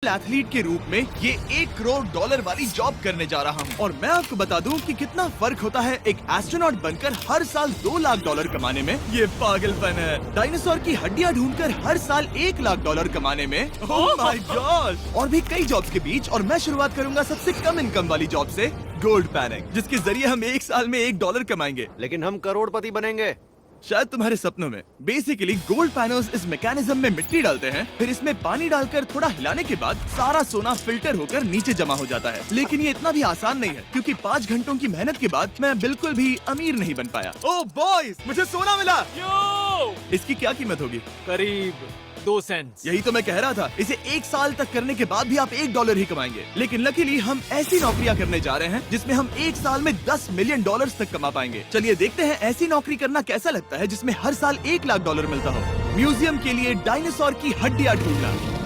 Athlete के रूप में ये $1 करोड़ वाली जॉब करने जा रहा हूँ और मैं आपको बता दूं कि कितना फर्क होता है एक एस्ट्रोनॉट बनकर हर साल $2 लाख कमाने में। ये पागलपन है। डायनासोर की हड्डियाँ ढूंढकर हर साल $1 लाख कमाने में। Oh my God. और भी कई जॉब्स के बीच, और मैं शुरुआत करूंगा सबसे कम इनकम वाली जॉब से, गोल्ड पैनिंग, जिसके जरिए हम एक साल में $1 कमाएंगे। लेकिन हम करोड़पति बनेंगे शायद तुम्हारे सपनों में। बेसिकली गोल्ड पैनल्स इस मैकेनिज्म में मिट्टी डालते हैं, फिर इसमें पानी डालकर थोड़ा हिलाने के बाद सारा सोना फिल्टर होकर नीचे जमा हो जाता है। लेकिन ये इतना भी आसान नहीं है, क्योंकि 5 घंटों की मेहनत के बाद मैं बिल्कुल भी अमीर नहीं बन पाया। ओह बॉयज, मुझे सोना मिला। इसकी क्या कीमत होगी? करीब 2 सेंट्स। यही तो मैं कह रहा था। इसे 1 साल तक करने के बाद भी आप $1 ही कमाएंगे। लेकिन लकीली हम ऐसी नौकरियां करने जा रहे हैं जिसमें हम 1 साल में $10 मिलियन तक कमा पाएंगे। चलिए देखते हैं ऐसी नौकरी करना कैसा लगता है जिसमें हर साल $1 लाख मिलता हो। म्यूजियम के लिए डायनासोर की हड्डियां ढूंढना।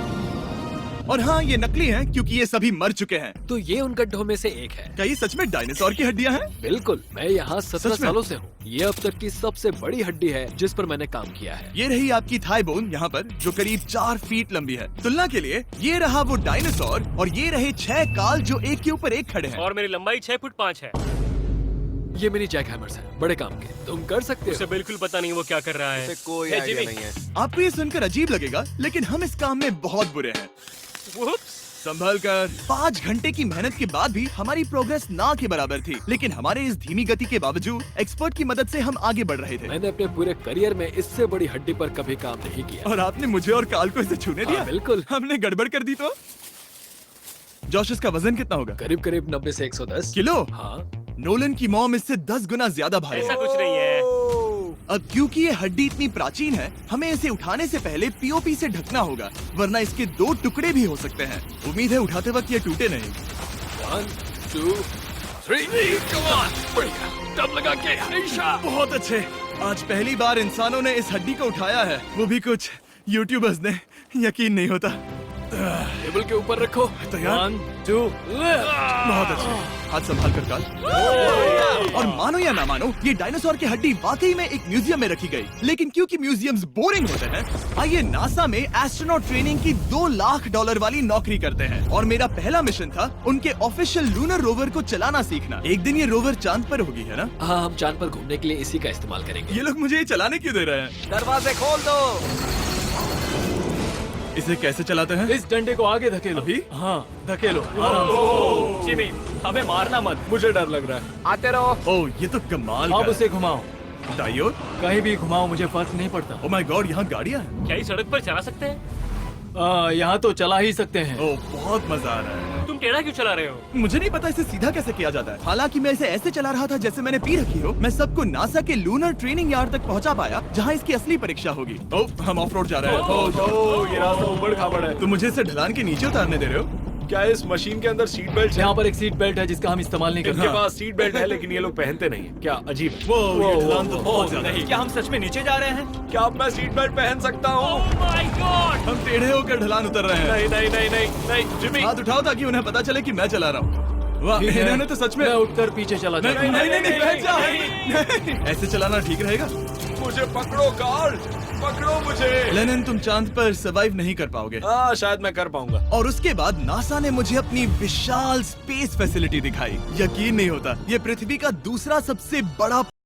और हाँ, ये नकली हैं क्योंकि ये सभी मर चुके हैं। तो ये उन गड्ढों में से एक है। क्या ये सच में डायनासोर की हड्डियां हैं? बिल्कुल, मैं यहाँ 17 सच में? सालों से हूँ। ये अब तक की सबसे बड़ी हड्डी है जिस पर मैंने काम किया है। ये रही आपकी थाई बोन यहाँ पर, जो करीब 4 फीट लंबी है। तुलना के लिए ये रहा वो डायनासोर, और ये रहे 6 काल जो एक के ऊपर एक खड़े हैं। और मेरी लंबाई 6 फुट 5 है। ये मिनी जैक हैमर्स है, बड़े काम के। तुम कर सकते उसे हो। बिल्कुल पता नहीं वो क्या कर रहा है। इसे कोई हे, आइडिया जिमी। नहीं है। आपको ये सुनकर अजीब लगेगा, लेकिन हम इस काम में बहुत बुरे हैं। Whoops! संभल कर। 5 घंटे की मेहनत के बाद भी हमारी प्रोग्रेस ना के बराबर थी, लेकिन हमारे इस धीमी गति के बावजूद एक्सपर्ट की मदद से हम आगे बढ़ रहे थे। मैंने अपने पूरे करियर में इससे बड़ी हड्डी पर कभी काम नहीं किया। और आपने मुझे और काल को इसे छूने दिया? हाँ, बिल्कुल। हमने गड़बड़ कर दी तो? जोश, इसका वजन कितना होगा? करीब करीब 90 से 110 किलो? हाँ। नोलन की मॉम इससे 10 गुना ज्यादा भारी ऐसा है। कुछ नहीं है। अब क्योंकि ये हड्डी इतनी प्राचीन है, हमें इसे उठाने से पहले पीओपी से ढकना होगा, वरना इसके 2 टुकड़े भी हो सकते हैं। उम्मीद है उठाते वक्त ये टूटे नहीं। 1 2 3 come on! बढ़िया, दम लगा के हमेशा। बहुत अच्छे। आज पहली बार इंसानों ने इस हड्डी को उठाया है, वो भी कुछ यूट्यूबर्स ने। यकीन नहीं होता। टेबल के ऊपर रखो। तैयार? 1 2 बहुत अच्छे। हाथ संभाल कर काल। और मानो या ना मानो, ये डायनासोर की हड्डी वाकई में एक म्यूजियम में रखी गई। लेकिन क्योंकि म्यूजियम्स बोरिंग होते हैं, आइए नासा में एस्ट्रोनॉट ट्रेनिंग की $2 लाख वाली नौकरी करते हैं। और मेरा पहला मिशन था उनके ऑफिशियल लूनर रोवर को चलाना सीखना। एक दिन ये रोवर चांद पर होगी, है ना? हाँ, हम चांद पर घूमने के लिए इसी का इस्तेमाल करेंगे। ये लोग मुझे ये चलाने क्यों दे रहे हैं? दरवाजे खोल दो। इसे कैसे चलाते हैं? इस डंडे को आगे धकेलो। अभी? हाँ, धकेलो। जिमी, हमें मारना मत। मुझे डर लग रहा है। आते रहो। ओह, ये तो कमाल अब का उसे घुमाओ। है। दाईं ओर? कहीं भी घुमाओ, मुझे फर्क नहीं पड़ता। ओह माय गॉड, यहाँ गाड़ियाँ हैं। क्या इस सड़क पर चला सकते हैं? यहाँ तो चला ही सकते हैं। ओह, बहुत मजा आ रहा है। तुम टेढ़ा क्यों चला रहे हो? मुझे नहीं पता इसे सीधा कैसे किया जाता है। हालांकि मैं इसे ऐसे चला रहा था जैसे मैंने पी रखी हो। मैं सबको नासा के लूनर ट्रेनिंग यार्ड तक पहुंचा पाया, जहां इसकी असली परीक्षा होगी। ओह, हम ऑफ रोड जा रहे हैं। ओह, ये रास्ता उबड़ खाबड़ है। तुम मुझे इसे ढलान के नीचे उतारने दे रहे हो? क्या इस मशीन के अंदर सीट बेल्ट है? यहाँ पर एक सीट बेल्ट है जिसका हम इस्तेमाल नहीं इनके करते। पास सीट बेल्ट है लेकिन ये लोग पहनते नहीं है। क्या अजीब है। वो ये ढलान तो बहुत ज्यादा है। क्या हम सच में नीचे जा रहे हैं? क्या अब मैं सीट बेल्ट पहन सकता हूँ? Oh my God! हम टेढ़े होकर ढलान उतर रहे हैं। नहीं नहीं नहीं नहीं नहीं जिमी। हाथ उठाओ ताकि उन्हें पता चले कि मैं चला रहा हूँ। वाह, ठीक है। इन्होंने तो सच में। मैं उठकर पीछे चला नहीं जाता नहीं हूँ। नहीं, बैठ जा। नहीं, ऐसे चलाना ठीक रहेगा? मुझे पकड़ो कार्ल, पकड़ो मुझे। लेनिन, तुम चांद पर सर्वाइव नहीं कर पाओगे। हाँ, शायद मैं कर पाऊंगा। और उसके बाद नासा ने मुझे अपनी विशाल स्पेस फैसिलिटी दिखाई। यकीन नहीं होता, ये पृथ्वी का दूसरा सबसे बड़ा